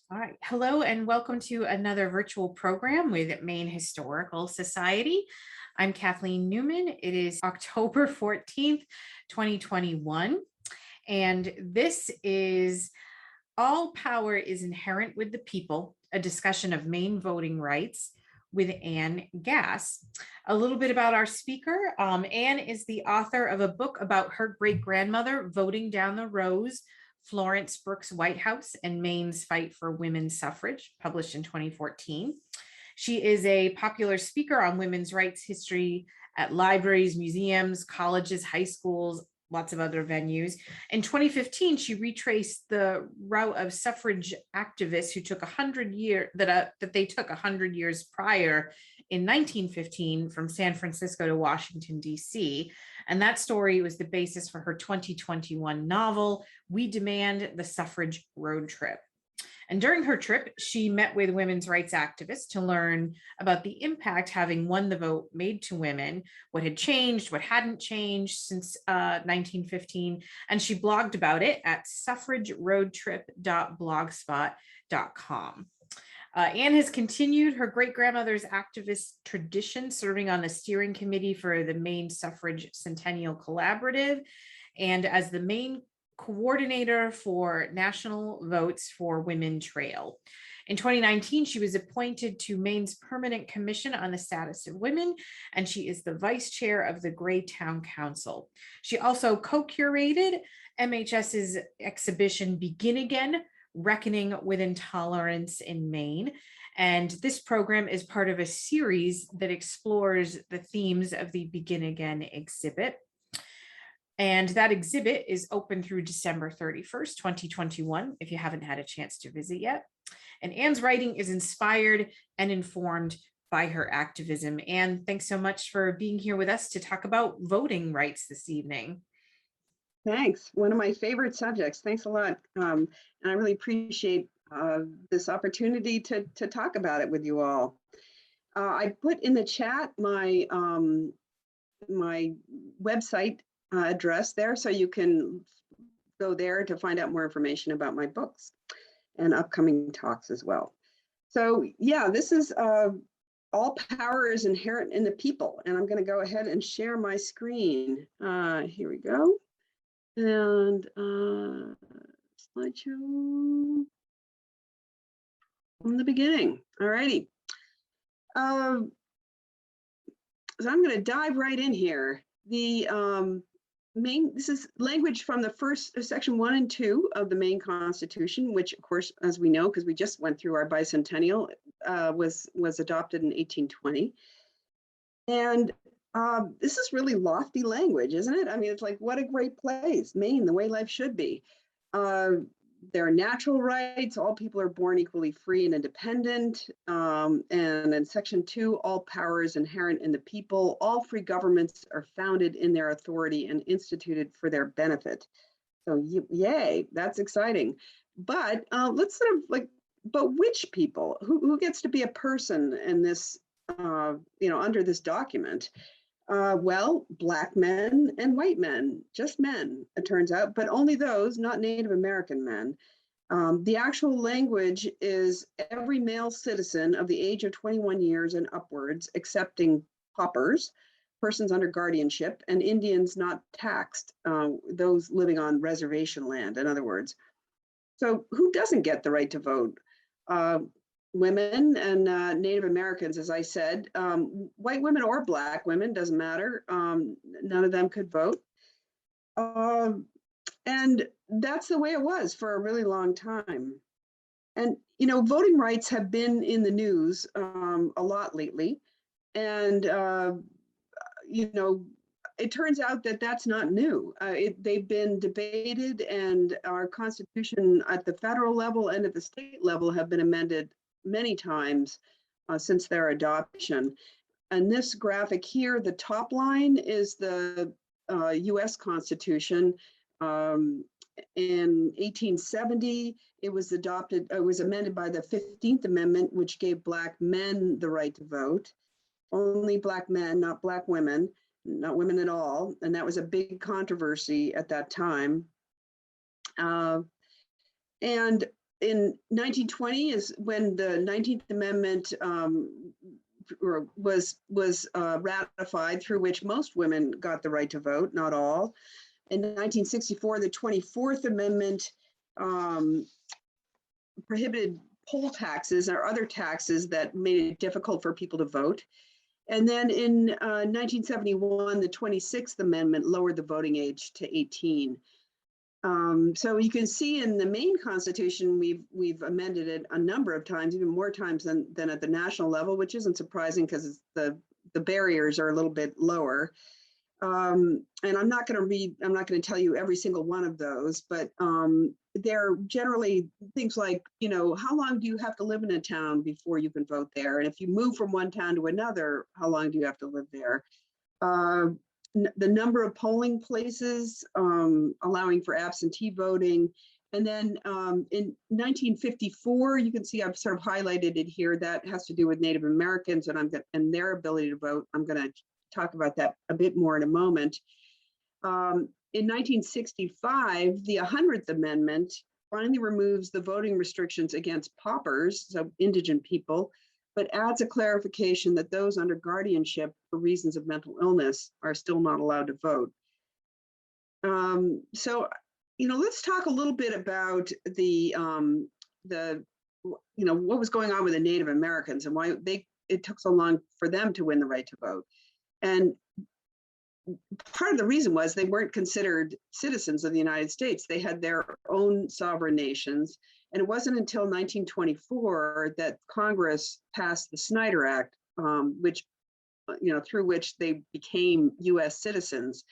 All right. Hello and welcome to another virtual program with Maine Historical Society. I'm Kathleen Newman. It is October 14th, 2021. And this is All Power is Inherent with the People, a discussion of Maine voting rights with Anne Gass. A little bit about our speaker. Anne is the author of a book about her great-grandmother voting down the rows, Florence Brooks White House and Maine's Fight for Women's Suffrage, published in 2014. She is a popular speaker on women's rights history at libraries, museums, colleges, high schools, lots of other venues. In 2015, she retraced the route of suffrage activists who took 100 years that they took 100 years prior in 1915 from San Francisco to Washington, D.C. And that story was the basis for her 2021 novel, We Demand the Suffrage Road Trip. And during her trip, she met with women's rights activists to learn about the impact having won the vote made to women, what had changed, what hadn't changed since 1915. And she blogged about it at suffrageroadtrip.blogspot.com. Anne has continued her great-grandmother's activist tradition, serving on the steering committee for the Maine Suffrage Centennial Collaborative and as the Maine coordinator for National Votes for Women Trail. In 2019, she was appointed to Maine's Permanent Commission on the Status of Women, and she is the vice chair of the Gray Town Council. She also co-curated MHS's exhibition Begin Again, Reckoning with Intolerance in Maine. And this program is part of a series that explores the themes of the Begin Again exhibit. And that exhibit is open through December 31st, 2021, if you haven't had a chance to visit yet. And Anne's writing is inspired and informed by her activism. Anne, thanks so much for being here with us to talk about voting rights this evening. Thanks. One of my favorite subjects. Thanks a lot. And I really appreciate this opportunity to talk about it with you all. I put in the chat my my website address there, so you can go there to find out more information about my books and upcoming talks as well. So yeah, this is All Power is Inherent in the People, and I'm going to go ahead and share my screen. Here we go. And slideshow from the beginning. All righty. So I'm going to dive right in here. The this is language from the first section 1 and 2 of the Maine Constitution, which of course, as we know, because we just went through our bicentennial, was adopted in 1820. And this is really lofty language, isn't it? I mean, it's like, what a great place, Maine, the way life should be. There are natural rights. All people are born equally free and independent. And in section 2, all power is inherent in the people. All free governments are founded in their authority and instituted for their benefit. So yay, that's exciting. But let's sort of like, but which people? Who gets to be a person in this, under this document? Well, Black men and white men, just men, it turns out, but only those, not Native American men. The actual language is every male citizen of the age of 21 years and upwards, excepting paupers, persons under guardianship, and Indians not taxed, those living on reservation land, in other words. So who doesn't get the right to vote? Women and Native Americans, as I said, white women or Black women, doesn't matter. None of them could vote. And that's the way it was for a really long time. And, voting rights have been in the news a lot lately. And, it turns out that that's not new. They've been debated, and our Constitution at the federal level and at the state level have been amended many times since their adoption. And this graphic here, the top line is the US Constitution. In 1870, it was amended by the 15th Amendment, which gave Black men the right to vote. Only Black men, not Black women, not women at all. And that was a big controversy at that time. And in 1920 is when the 19th Amendment was ratified, through which most women got the right to vote, not all. In 1964, the 24th Amendment prohibited poll taxes or other taxes that made it difficult for people to vote. And then in 1971, the 26th Amendment lowered the voting age to 18. So you can see in the Maine Constitution, we've amended it a number of times, even more times than at the national level, which isn't surprising because the barriers are a little bit lower. And I'm not going to tell you every single one of those, but they're generally things like, you know, how long do you have to live in a town before you can vote there? And if you move from one town to another, how long do you have to live there? The number of polling places, allowing for absentee voting. And then in 1954, you can see I've sort of highlighted it here. That has to do with Native Americans and their ability to vote. I'm going to talk about that a bit more in a moment. In 1965, the 100th Amendment finally removes the voting restrictions against paupers, so indigent people, but adds a clarification that those under guardianship for reasons of mental illness are still not allowed to vote. So, you know, let's talk a little bit about the you know, what was going on with the Native Americans and why it took so long for them to win the right to vote. And part of the reason was they weren't considered citizens of the United States. They had their own sovereign nations. And it wasn't until 1924 that Congress passed the Snyder Act, which, you know, through which they became US citizens.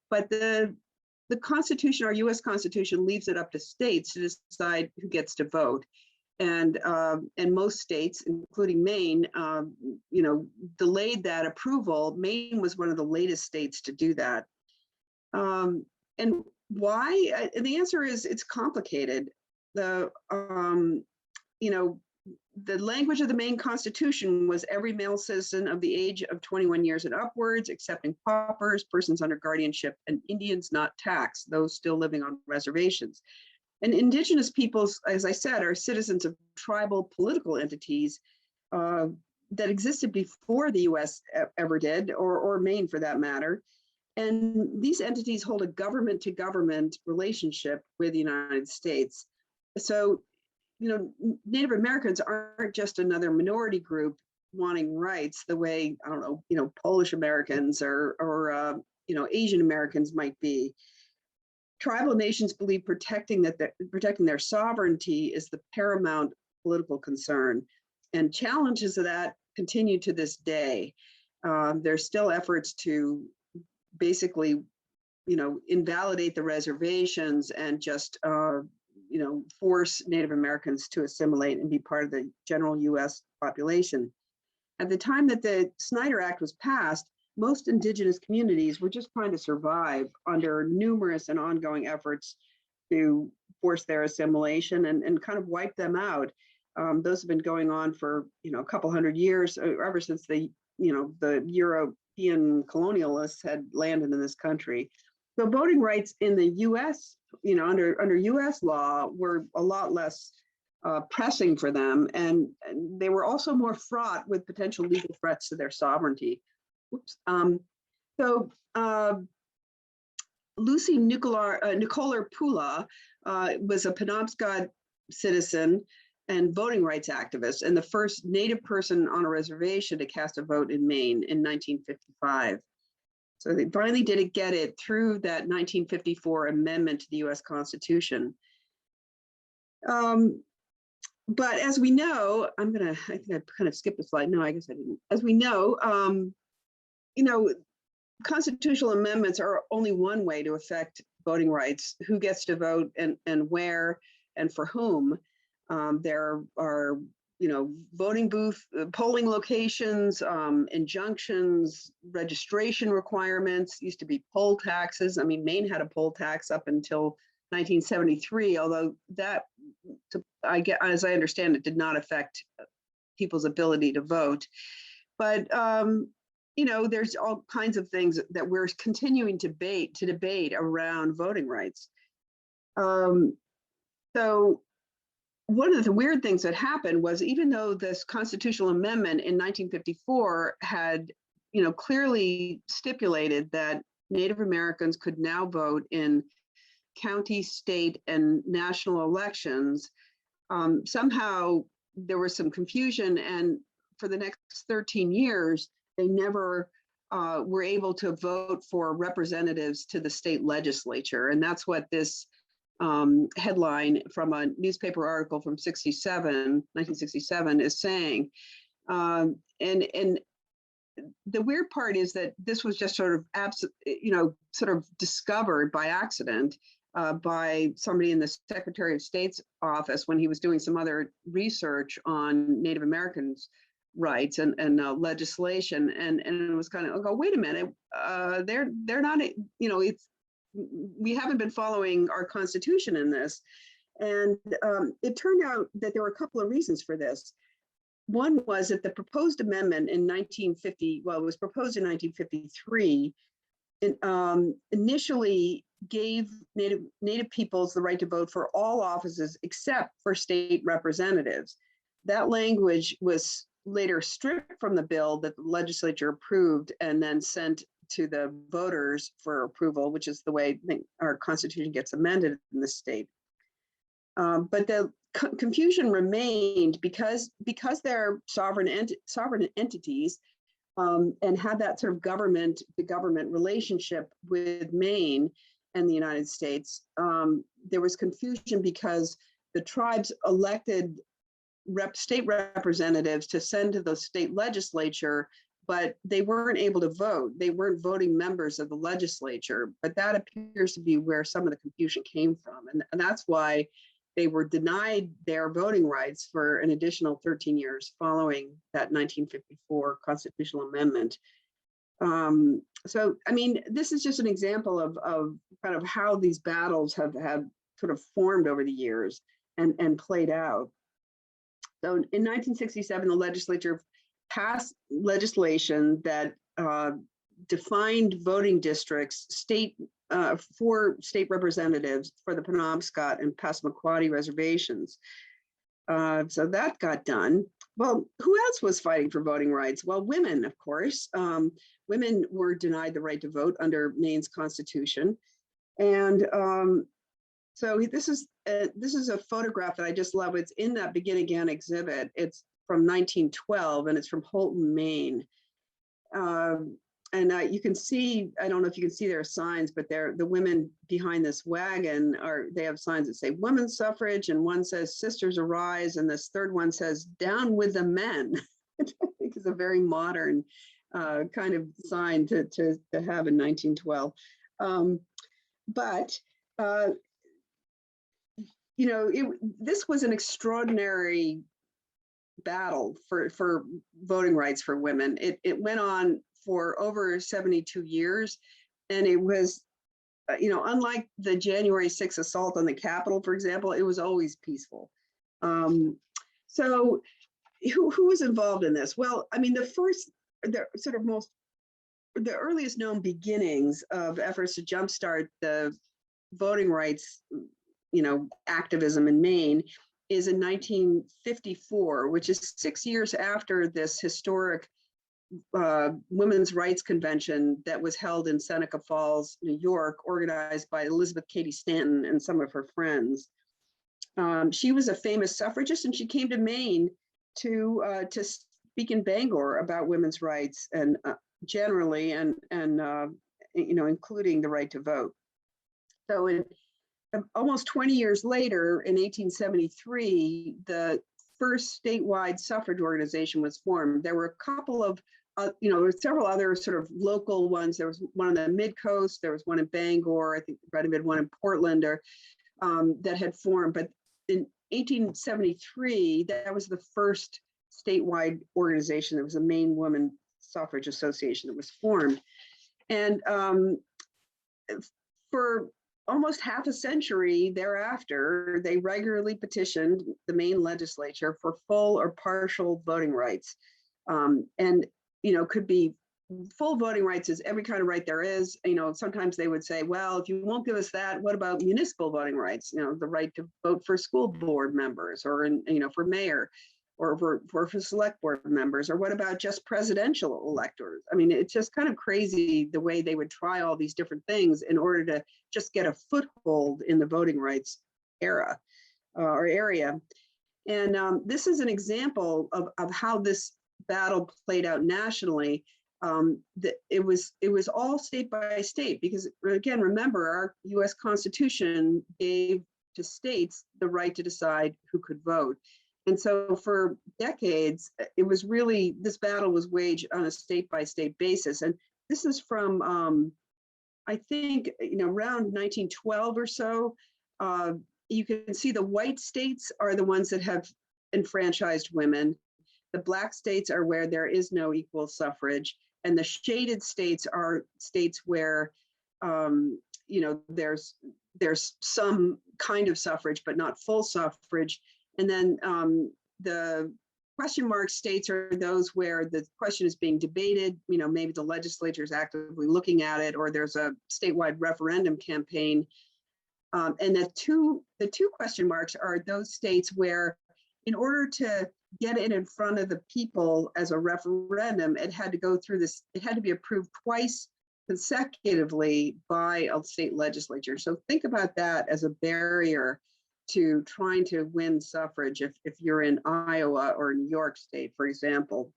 But the Constitution, our US Constitution, leaves it up to states to decide who gets to vote. And most states, including Maine, you know, delayed that approval. Maine was one of the latest states to do that. And why? And the answer is it's complicated. You know, the language of the Maine Constitution was every male citizen of the age of 21 years and upwards, excepting paupers, persons under guardianship, and Indians not taxed, those still living on reservations. And Indigenous peoples, as I said, are citizens of tribal political entities that existed before the US ever did, or Maine for that matter. And these entities hold a government to government relationship with the United States. So, you know, Native Americans aren't just another minority group wanting rights the way, I don't know, you know, Polish Americans or you know, Asian Americans might be. Tribal nations believe protecting their sovereignty is the paramount political concern, and challenges of that continue to this day. There's still efforts to basically, you know, invalidate the reservations and just, you know, force Native Americans to assimilate and be part of the general US population. At the time that the Snyder Act was passed, most Indigenous communities were just trying to survive under numerous and ongoing efforts to force their assimilation and kind of wipe them out. Those have been going on for, you know, a couple hundred years, ever since the European colonialists had landed in this country. So voting rights in the US, you know, under US law were a lot less pressing for them, and they were also more fraught with potential legal threats to their sovereignty. Lucy Nicolar Pula was a Penobscot citizen and voting rights activist, and the first Native person on a reservation to cast a vote in Maine in 1955. So they finally did get it through that 1954 amendment to the US Constitution. But as we know, I think I kind of skipped a slide. No, I guess I didn't. As we know, you know, constitutional amendments are only one way to affect voting rights, who gets to vote and where and for whom. There are, you know, voting booth, polling locations, injunctions, registration requirements, used to be poll taxes. I mean, Maine had a poll tax up until 1973, although that, as I understand it, did not affect people's ability to vote. But you know, there's all kinds of things that we're continuing to debate around voting rights. So one of the weird things that happened was, even though this constitutional amendment in 1954 had, clearly stipulated that Native Americans could now vote in county, state, and national elections, somehow there was some confusion, and for the next 13 years, they never were able to vote for representatives to the state legislature. And that's what this headline from a newspaper article from 1967 is saying. And the weird part is that this was just sort of discovered by accident by somebody in the Secretary of State's office when he was doing some other research on Native Americans' rights and legislation, and it was kind of, oh, wait a minute, they're not, we haven't been following our Constitution in this. And it turned out that there were a couple of reasons for this. One was that the proposed amendment in 1950, well, it was proposed in 1953, initially gave Native peoples the right to vote for all offices except for state representatives. That language was later stripped from the bill that the legislature approved and then sent to the voters for approval, which is the way our Constitution gets amended in the state. But the confusion remained because they're sovereign entities and had that sort of government relationship with Maine and the United States. There was confusion because the tribes elected state representatives to send to the state legislature, but they weren't able to vote. They weren't voting members of the legislature, but that appears to be where some of the confusion came from. And that's why they were denied their voting rights for an additional 13 years following that 1954 constitutional amendment. So, I mean, this is just an example of kind of how these battles have sort of formed over the years and played out. So in 1967, the legislature passed legislation that defined voting districts, for state representatives for the Penobscot and Passamaquoddy reservations. So that got done. Well, who else was fighting for voting rights? Well, women, of course. Women were denied the right to vote under Maine's Constitution. And so this is a photograph that I just love. It's in that Begin Again exhibit. It's from 1912, and it's from Holton, Maine. And you can see, I don't know if you can see their signs, but the women behind this wagon they have signs that say women's suffrage, and one says sisters arise, and this third one says down with the men, which I think is a very modern kind of sign to have in 1912. This was an extraordinary battle for voting rights for women. It went on for over 72 years, and it was, unlike the January 6th assault on the Capitol, for example, it was always peaceful. So who was involved in this? Well, I mean, the earliest known beginnings of efforts to jumpstart the voting rights, activism in Maine is in 1954, which is 6 years after this historic women's rights convention that was held in Seneca Falls, New York, organized by Elizabeth Cady Stanton and some of her friends. She was a famous suffragist, and she came to Maine to speak in Bangor about women's rights and generally, and including the right to vote. So almost 20 years later, in 1873, the first statewide suffrage organization was formed. There were a couple of, there were several other sort of local ones. There was one on the mid-coast, there was one in Bangor, I think there might have been one in Portland, that had formed. But in 1873, that was the first statewide organization. There was a Maine Women Suffrage Association that was formed. And for almost half a century thereafter, they regularly petitioned the Maine legislature for full or partial voting rights, and could be full voting rights is every kind of right there is. Sometimes they would say, well, if you won't give us that, what about municipal voting rights? The right to vote for school board members, or for mayor, or for select board members, or what about just presidential electors? I mean, it's just kind of crazy the way they would try all these different things in order to just get a foothold in the voting rights era or area. And this is an example of how this battle played out nationally. It was all state by state, because again, remember, our US Constitution gave to states the right to decide who could vote. And so for decades, it was really, this battle was waged on a state by state basis. And this is from, I think, around 1912 or so. You can see the white states are the ones that have enfranchised women. The black states are where there is no equal suffrage. And the shaded states are states where, there's some kind of suffrage, but not full suffrage. And then the question mark states are those where the question is being debated. Maybe the legislature is actively looking at it, or there's a statewide referendum campaign. And the two question marks are those states where, in order to get it in front of the people as a referendum, it had to go through this, it had to be approved twice consecutively by a state legislature. So think about that as a barrier to trying to win suffrage if you're in Iowa or New York State, for example.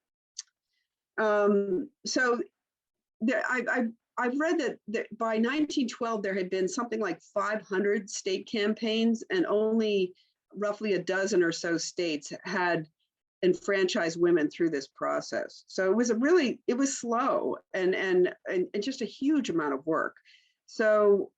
So I've read that by 1912, there had been something like 500 state campaigns, and only roughly a dozen or so states had enfranchised women through this process. So it was slow and just a huge amount of work. So,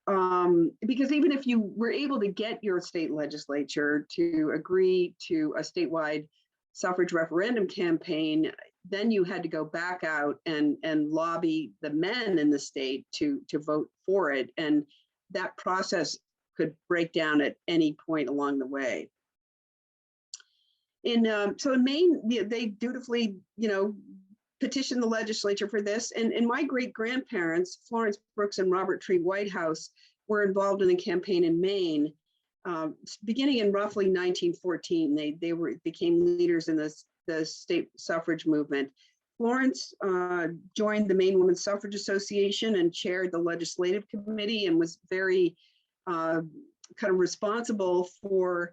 because even if you were able to get your state legislature to agree to a statewide suffrage referendum campaign, then you had to go back out and lobby the men in the state to vote for it. And that process could break down at any point along the way. So in Maine, they dutifully, petitioned the legislature for this. And my great-grandparents, Florence Brooks and Robert Treat Whitehouse, were involved in the campaign in Maine, beginning in roughly 1914. They became leaders in the state suffrage movement. Florence joined the Maine Women's Suffrage Association and chaired the legislative committee, and was very kind of responsible for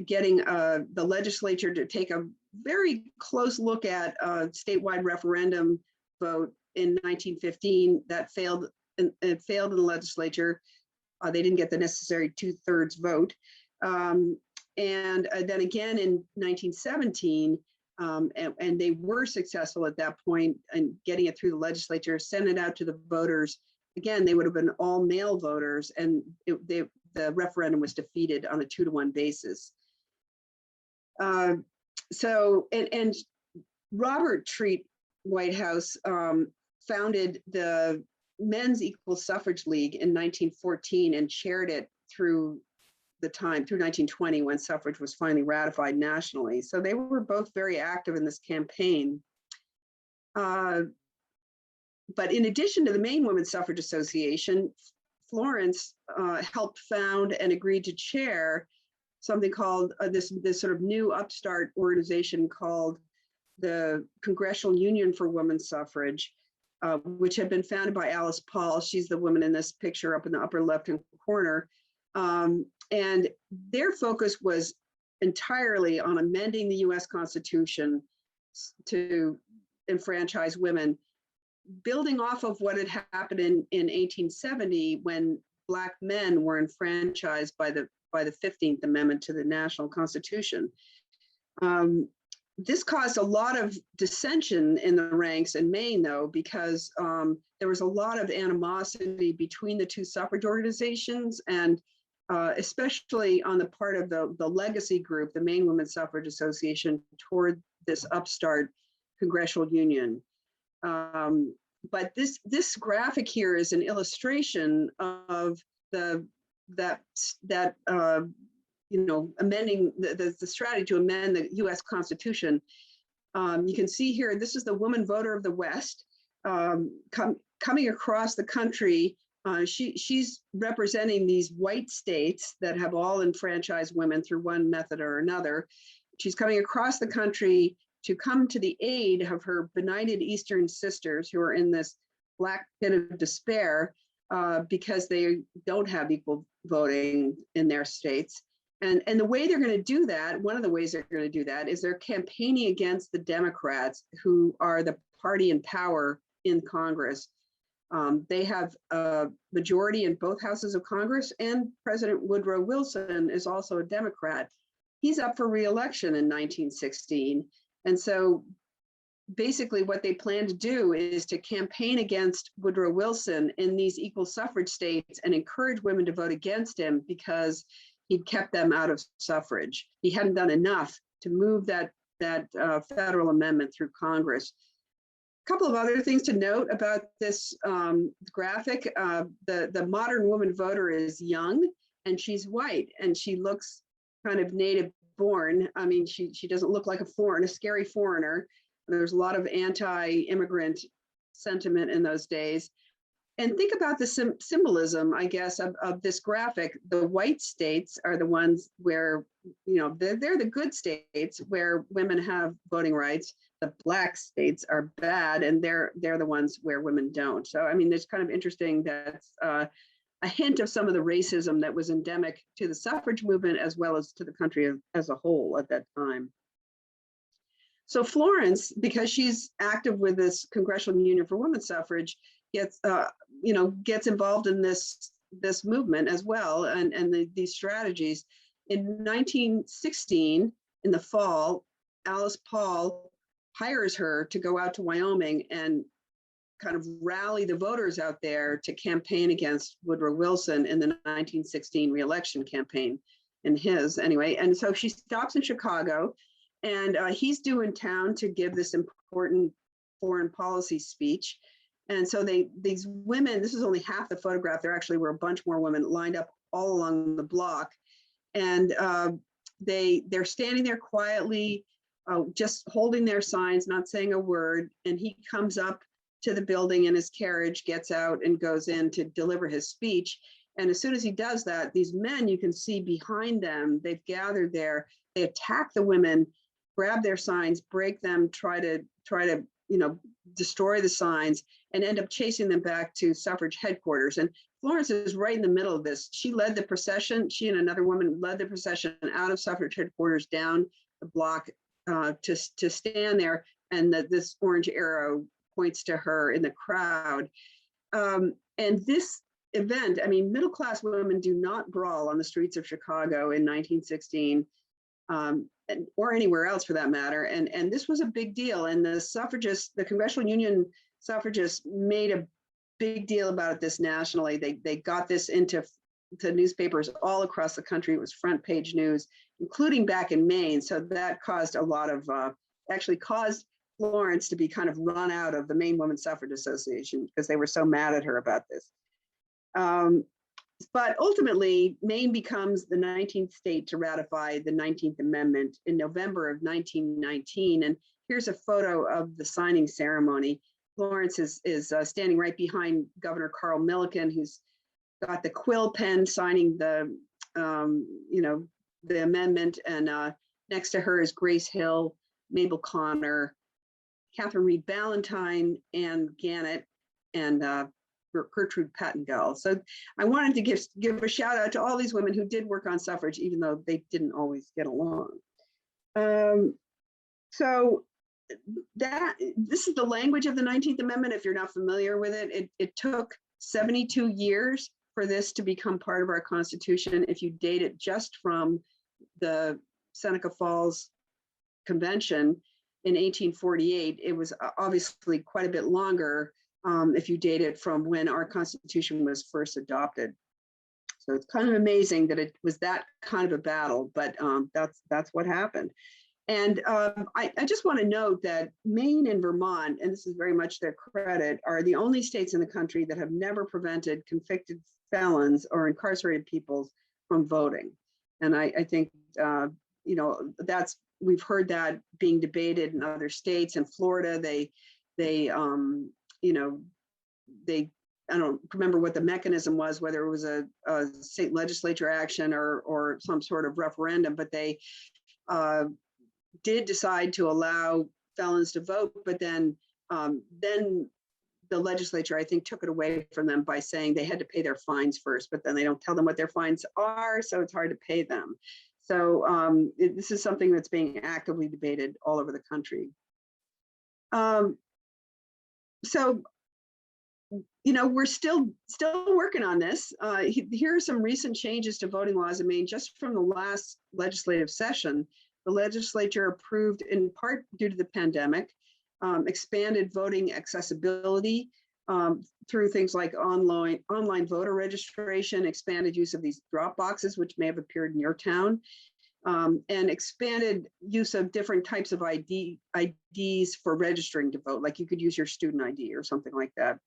getting the legislature to take a very close look at a statewide referendum vote in 1915 that failed. It failed in the legislature. They didn't get the necessary 2/3 vote. And then again in 1917, and they were successful at that point in getting it through the legislature, sent it out to the voters. Again, they would have been all male voters, and the referendum was defeated on a 2-to-1 basis. So Robert Treat Whitehouse founded the Men's Equal Suffrage League in 1914 and chaired it through 1920, when suffrage was finally ratified nationally. So they were both very active in this campaign. But in addition to the Maine Women's Suffrage Association, Florence helped found and agreed to chair something called this sort of new upstart organization called the Congressional Union for Women's Suffrage, which had been founded by Alice Paul. She's the woman in this picture up in the upper left-hand corner. And their focus was entirely on amending the US Constitution to enfranchise women, building off of what had happened in 1870, when Black men were enfranchised by the 15th Amendment to the National Constitution. This caused a lot of dissension in the ranks in Maine, though, because there was a lot of animosity between the two suffrage organizations, and especially on the part of the legacy group, the Maine Women's Suffrage Association, toward this upstart Congressional Union. But this graphic here is an illustration of amending the strategy to amend the US Constitution. You can see here, this is the woman voter of the West. coming across the country. She's representing these white states that have all enfranchised women through one method or another. She's coming across the country to come to the aid of her benighted Eastern sisters who are in this black pit of despair because they don't have equal voting in their states. And the way they're going to do that, one of the ways they're going to do that is they're campaigning against the Democrats, who are the party in power in Congress. They have a majority in both houses of Congress, and President Woodrow Wilson is also a Democrat. He's up for re-election in 1916. And so basically what they plan to do is to campaign against Woodrow Wilson in these equal suffrage states and encourage women to vote against him because he'd kept them out of suffrage. He hadn't done enough to move that federal amendment through Congress. A couple of other things to note about this graphic. The modern woman voter is young and she's white and she looks kind of native born. I mean, she doesn't look like a scary foreigner. There's a lot of anti-immigrant sentiment in those days. And think about the symbolism, I guess, of this graphic. The white states are the ones where, they're the good states where women have voting rights. The black states are bad, and they're the ones where women don't. So, I mean, it's kind of interesting that's a hint of some of the racism that was endemic to the suffrage movement as well as to the country as a whole at that time. So Florence, because she's active with this Congressional Union for Women's Suffrage, gets involved in this movement as well, and these strategies. In 1916, in the fall, Alice Paul hires her to go out to Wyoming and kind of rally the voters out there to campaign against Woodrow Wilson in the 1916 re-election campaign, in his anyway. And so she stops in Chicago, and he's due in town to give this important foreign policy speech. And so these women, this is only half the photograph, there actually were a bunch more women lined up all along the block. And they're standing there quietly, just holding their signs, not saying a word. And he comes up to the building in his carriage, gets out and goes in to deliver his speech. And as soon as he does that, these men, you can see behind them, they've gathered there, they attack the women, grab their signs, break them, try to destroy the signs, and end up chasing them back to suffrage headquarters. And Florence is right in the middle of this. She led the procession. She and another woman led the procession out of suffrage headquarters down the block to stand there. And this orange arrow points to her in the crowd. And this event, I mean, middle-class women do not brawl on the streets of Chicago in 1916. Or anywhere else for that matter. And this was a big deal. And the suffragists, the Congressional Union suffragists made a big deal about this nationally. They got this into newspapers all across the country. It was front page news, including back in Maine. So that caused a lot of, actually caused Florence to be kind of run out of the Maine Women's Suffrage Association because they were so mad at her about this. But ultimately, Maine becomes the 19th state to ratify the 19th Amendment in November of 1919. And here's a photo of the signing ceremony. Florence is standing right behind Governor Carl Milliken, who's got the quill pen signing the amendment. And next to her is Grace Hill, Mabel Connor, Catherine Reed Ballantyne, Ann Gannett, and Gertrude Pattengill. So I wanted to give a shout out to all these women who did work on suffrage, even though they didn't always get along. So this is the language of the 19th Amendment. If you're not familiar with it, it took 72 years for this to become part of our Constitution. If you date it just from the Seneca Falls Convention in 1848, it was obviously quite a bit longer if you date it from when our Constitution was first adopted. So it's kind of amazing that it was that kind of a battle, but that's what happened. And I just want to note that Maine and Vermont, and this is very much their credit, are the only states in the country that have never prevented convicted felons or incarcerated people from voting. And I think, we've heard that being debated in other states. In Florida, they I don't remember what the mechanism was, whether it was a state legislature action or some sort of referendum, but they did decide to allow felons to vote, but then the legislature, I think, took it away from them by saying they had to pay their fines first, but then they don't tell them what their fines are, so it's hard to pay them. So this is something that's being actively debated all over the country. So, we're still working on this. Here are some recent changes to voting laws in Maine just from the last legislative session. The legislature approved, in part due to the pandemic, expanded voting accessibility through things like online voter registration, expanded use of these drop boxes, which may have appeared in your town, and expanded use of different types of IDs for registering to vote, like you could use your student ID or something like that.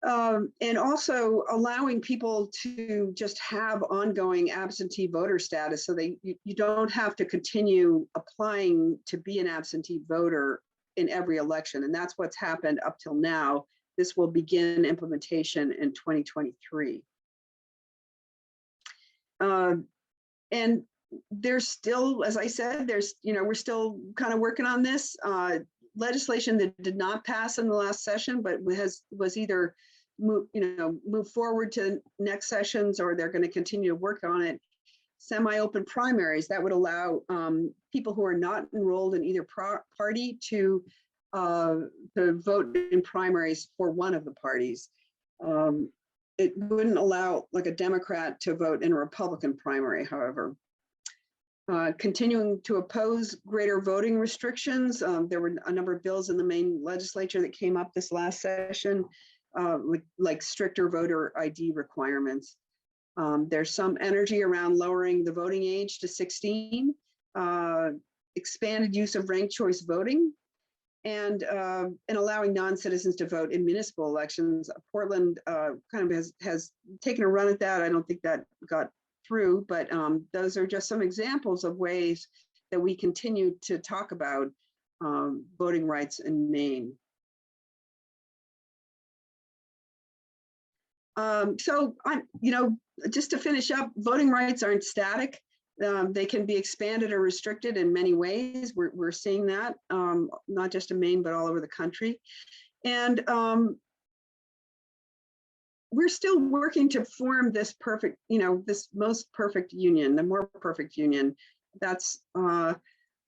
And also allowing people to just have ongoing absentee voter status, so you don't have to continue applying to be an absentee voter in every election. And that's what's happened up till now. This will begin implementation in 2023. And there's still, as I said, we're still kind of working on this. Legislation that did not pass in the last session, but was either move forward to next sessions, or they're going to continue to work on it. Semi-open primaries that would allow people who are not enrolled in either party to vote in primaries for one of the parties. It wouldn't allow like a Democrat to vote in a Republican primary, however. Continuing to oppose greater voting restrictions. There were a number of bills in the Maine legislature that came up this last session, like stricter voter ID requirements. There's some energy around lowering the voting age to 16, expanded use of ranked choice voting, and allowing non-citizens to vote in municipal elections. Portland kind of has taken a run at that. I don't think that got through, but those are just some examples of ways that we continue to talk about voting rights in Maine. So just to finish up, voting rights aren't static. They can be expanded or restricted in many ways. We're seeing that, not just in Maine, but all over the country. And we're still working to form this perfect, this most perfect union, the more perfect union. That's the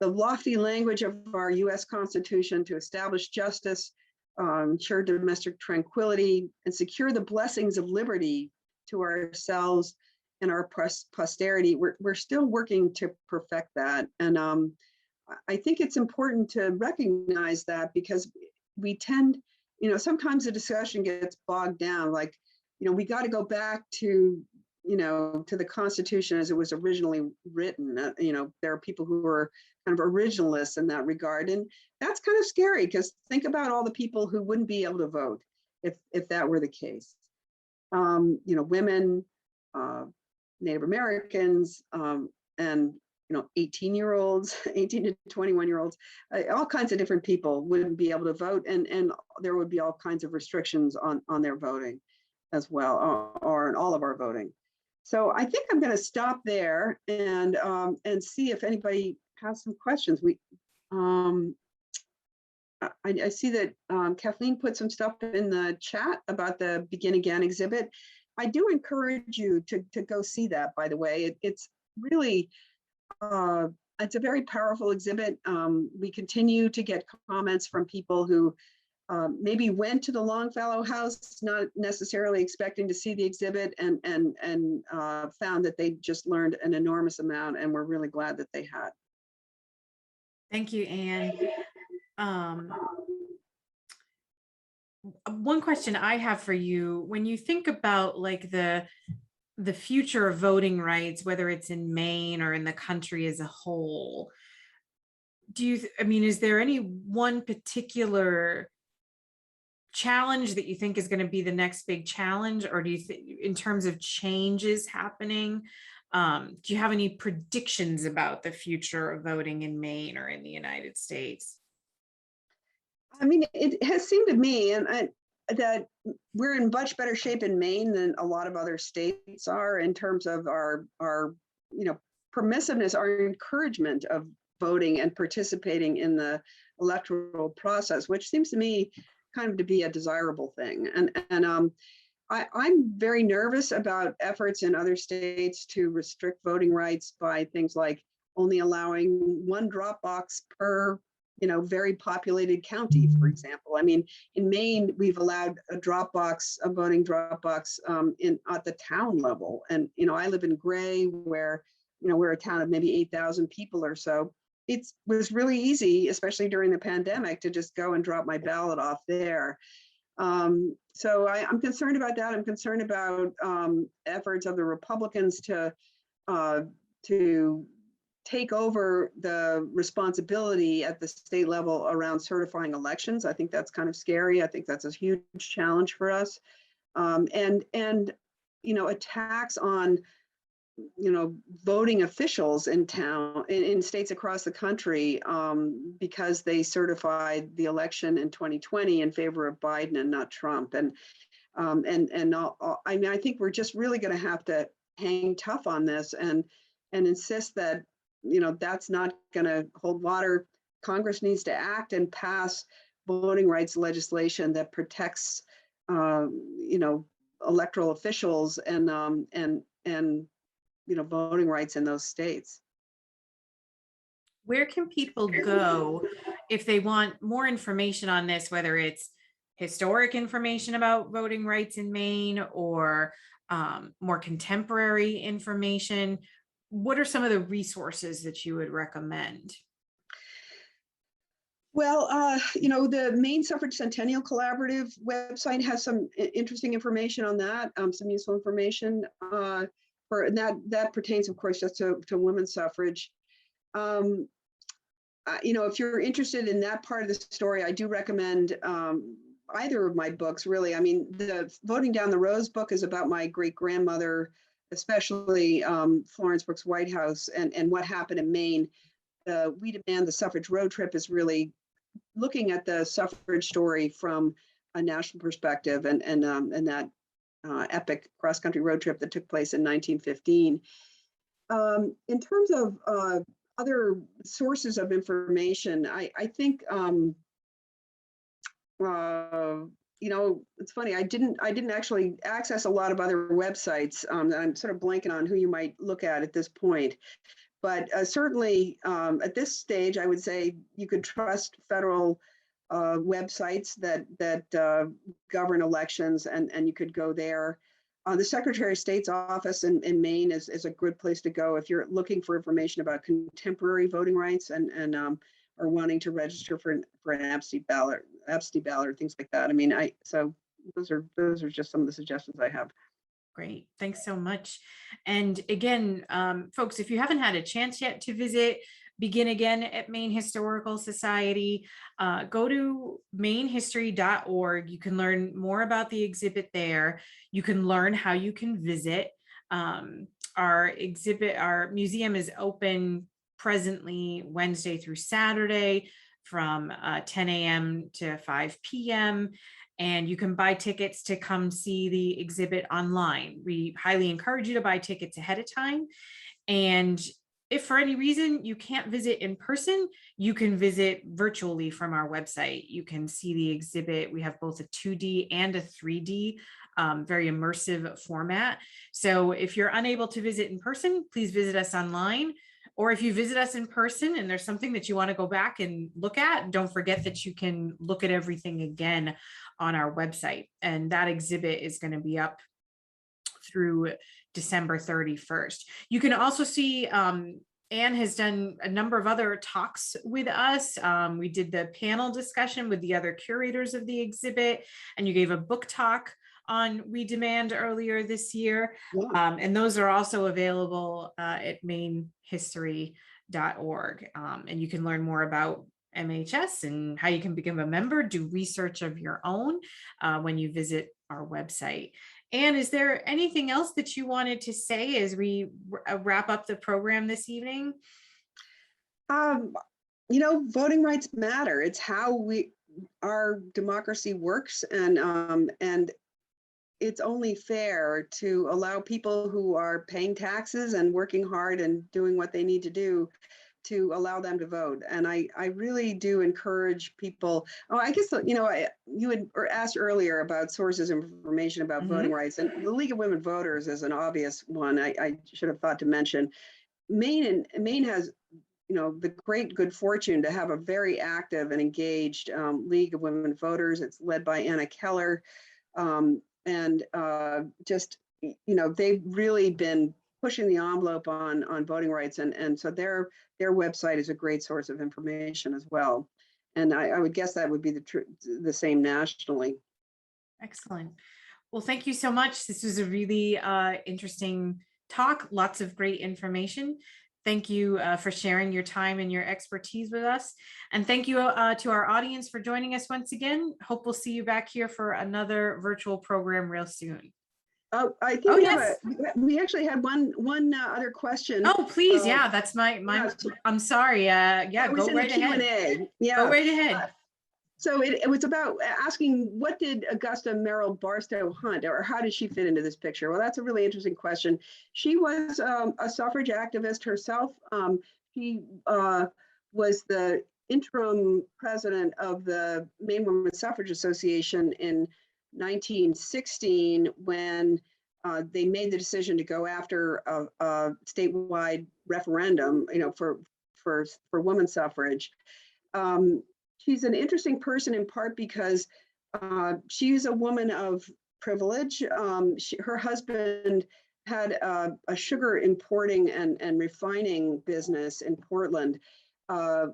lofty language of our US Constitution to establish justice, ensure domestic tranquility, and secure the blessings of liberty to ourselves and our posterity. We're still working to perfect that. And I think it's important to recognize that, because we tend, sometimes the discussion gets bogged down, like, we got to go back to, to the Constitution as it was originally written. There are people who are kind of originalists in that regard. And that's kind of scary, because think about all the people who wouldn't be able to vote if that were the case. Women, Native Americans, and 18-year-olds, 18 to 21-year-olds, all kinds of different people wouldn't be able to vote, and there would be all kinds of restrictions on their voting as well, or in all of our voting. So I think I'm going to stop there and see if anybody has some questions. I see that Kathleen put some stuff in the chat about the Begin Again exhibit. I do encourage you to go see that, by the way. It's really, it's a very powerful exhibit. We continue to get comments from people who maybe went to the Longfellow House, not necessarily expecting to see the exhibit, and found that they just learned an enormous amount, and we're really glad that they had. Thank you, Anne. One question I have for you, when you think about like the future of voting rights, whether it's in Maine or in the country as a whole, is there any one particular challenge that you think is going to be the next big challenge, or do you think in terms of changes happening, do you have any predictions about the future of voting in Maine or in the United States? I mean, it has seemed to me, that we're in much better shape in Maine than a lot of other states are in terms of our permissiveness, our encouragement of voting and participating in the electoral process, which seems to me kind of to be a desirable thing. I'm very nervous about efforts in other states to restrict voting rights by things like only allowing one drop box per very populated county, for example. I mean, in Maine, we've allowed a voting drop box at the town level. And, I live in Gray, where, we're a town of maybe 8,000 people or so. It was really easy, especially during the pandemic, to just go and drop my ballot off there. So I'm concerned about that. I'm concerned about efforts of the Republicans to take over the responsibility at the state level around certifying elections. I think that's kind of scary. I think that's a huge challenge for us. And attacks on voting officials in states across the country because they certified the election in 2020 in favor of Biden and not Trump. I mean, I think we're just really going to have to hang tough on this and insist that that's not going to hold water. Congress needs to act and pass voting rights legislation that protects electoral officials and voting rights in those states. Where can people go if they want more information on this, whether it's historic information about voting rights in Maine or more contemporary information? What are some of the resources that you would recommend? Well, the Maine Suffrage Centennial Collaborative website has some interesting information on that, some useful information. That pertains, of course, just to women's suffrage. If you're interested in that part of the story, I do recommend either of my books, really. I mean, the Voting Down the Rose book is about my great-grandmother, especially Florence Brooks Whitehouse, and what happened in Maine. We Demand the Suffrage Road Trip is really looking at the suffrage story from a national perspective, and that epic cross-country road trip that took place in 1915. In terms of other sources of information, I think it's funny. I didn't actually access a lot of other websites. I'm sort of blanking on who you might look at this point. But certainly at this stage, I would say you could trust federal websites that govern elections, and you could go there. The Secretary of State's office in Maine is a good place to go if you're looking for information about contemporary voting rights and are wanting to register for an absentee ballot, or things like that. I mean, so those are just some of the suggestions I have. Great. Thanks so much. And again, folks, if you haven't had a chance yet to visit Begin Again at Maine Historical Society, go to mainehistory.org. You can learn more about the exhibit there. You can learn how you can visit. Our museum is open presently Wednesday through Saturday from 10 a.m. to 5 p.m. And you can buy tickets to come see the exhibit online. We highly encourage you to buy tickets ahead of time. And if for any reason you can't visit in person, you can visit virtually from our website. You can see the exhibit. We have both a 2D and a 3D, very immersive format. So if you're unable to visit in person, please visit us online. Or if you visit us in person and there's something that you want to go back and look at, don't forget that you can look at everything again on our website. And that exhibit is going to be up through December 31st. You can also see Anne has done a number of other talks with us. We did the panel discussion with the other curators of the exhibit, and you gave a book talk on We Demand earlier this year. Yeah. And those are also available at mainehistory.org. And you can learn more about MHS and how you can become a member, do research of your own when you visit our website. And is there anything else that you wanted to say as we wrap up the program this evening? Voting rights matter. It's how we our democracy works, and it's only fair to allow people who are paying taxes and working hard and doing what they need to do to allow them to vote. And I really do encourage people. Oh, I guess, you had asked earlier about sources of information about voting rights, and the League of Women Voters is an obvious one I should have thought to mention. Maine has, the great good fortune to have a very active and engaged League of Women Voters. It's led by Anna Keller. And just, they've really been pushing the envelope on voting rights. And so their website is a great source of information as well. And I would guess that would be the same nationally. Excellent. Well, thank you so much. This was a really interesting talk, lots of great information. Thank you for sharing your time and your expertise with us. And thank you to our audience for joining us once again. Hope we'll see you back here for another virtual program real soon. Oh, I think we actually had one other question. Oh, please. Yeah, that's my, I'm sorry. Yeah, go right ahead. Yeah. Go right ahead. So it was about asking, what did Augusta Merrill Barstow hunt, or how did she fit into this picture? Well, that's a really interesting question. She was a suffrage activist herself. She was the interim president of the Maine Women's Suffrage Association in 1916 when they made the decision to go after a statewide referendum, for women's suffrage. She's an interesting person in part because she's a woman of privilege. Her husband had a sugar importing and refining business in Portland,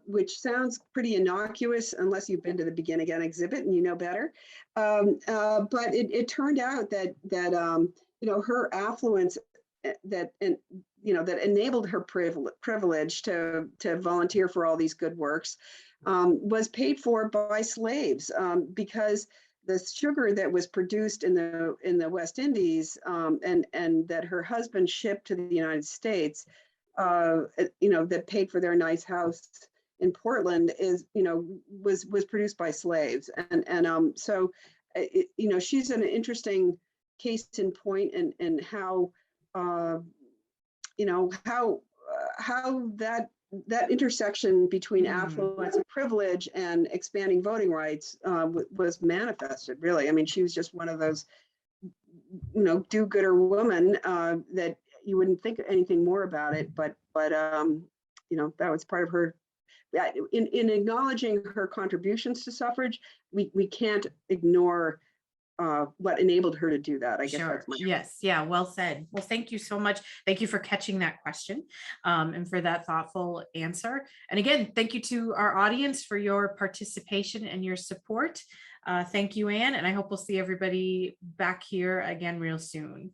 which sounds pretty innocuous unless you've been to the Begin Again exhibit and you know better. But it turned out that her affluence that enabled her privilege to volunteer for all these good works was paid for by slaves, because the sugar that was produced in the West Indies and that her husband shipped to the United States, that paid for their nice house in Portland was produced by slaves, so she's an interesting case in point in how how that intersection between affluence and privilege and expanding voting rights was manifested, really. I mean, she was just one of those, do-gooder women that you wouldn't think anything more about it, but that was part of her. In acknowledging her contributions to suffrage, we can't ignore what enabled her to do that. I guess that's my yes. Yeah. Well said. Well, thank you so much. Thank you for catching that question and for that thoughtful answer. And again, thank you to our audience for your participation and your support. Thank you, Anne. And I hope we'll see everybody back here again real soon.